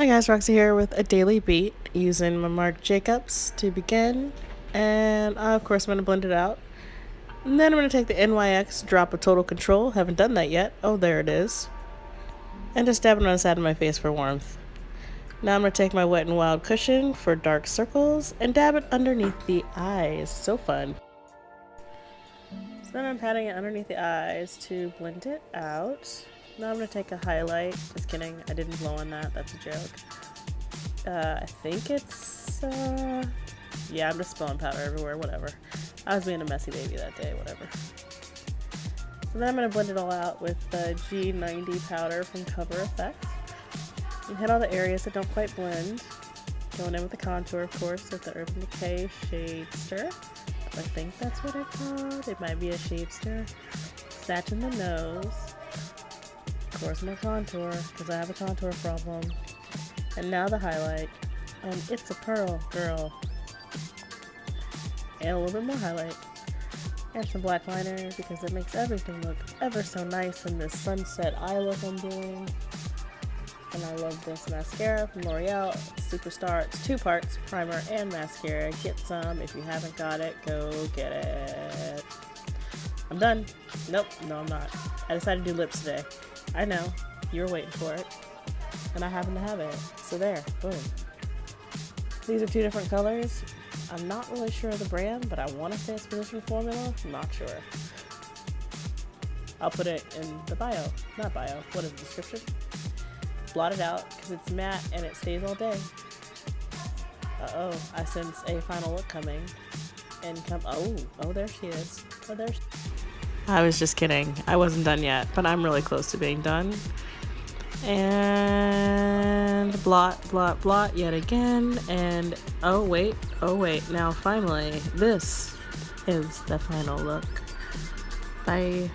Hi guys, Roxy here with a daily beat using my Marc Jacobs to begin, and of course I'm going to blend it out. And then I'm going to take the NYX drop of Total Control, haven't done that yet, oh there it is, and just dab it on the side of my face for warmth. Now I'm going to take my Wet n Wild cushion for dark circles and dab it underneath the eyes, so fun. So then I'm patting it underneath the eyes to blend it out. Now I'm going to take a highlight, just kidding, I didn't blow on that, that's a joke. I think it's, yeah, I'm just spilling powder everywhere, whatever. I was being a messy baby that day, whatever. So then I'm going to blend it all out with the G90 powder from Cover Effects. You hit all the areas that don't quite blend. Going in with the contour, of course, with the Urban Decay Shade Stir. I think that's what it's called. It might be a shade stir. Snatching the nose. Of course, my contour, because I have a contour problem. And now the highlight. And it's a pearl, girl. And a little bit more highlight. And some black liner, because it makes everything look ever so nice in this sunset eye look I'm doing. And I love this mascara from L'Oreal Superstar. It's 2 parts, primer and mascara. Get some. If you haven't got it, go get it. I'm done. Nope, no I'm not. I decided to do lips today. I know, you were waiting for it. And I happen to have it. So there, boom. These are 2 different colors. I'm not really sure of the brand, but I want to say it's Physician Formula. I'm not sure. I'll put it in the bio. Not bio, what is the description? Blot it out because it's matte and it stays all day. Uh-oh, I sense a final look coming. And oh, there she is. Oh, there she I was just kidding. I wasn't done yet, but I'm really close to being done. And blot, blot, blot yet again. And oh wait, now finally, this is the final look. Bye.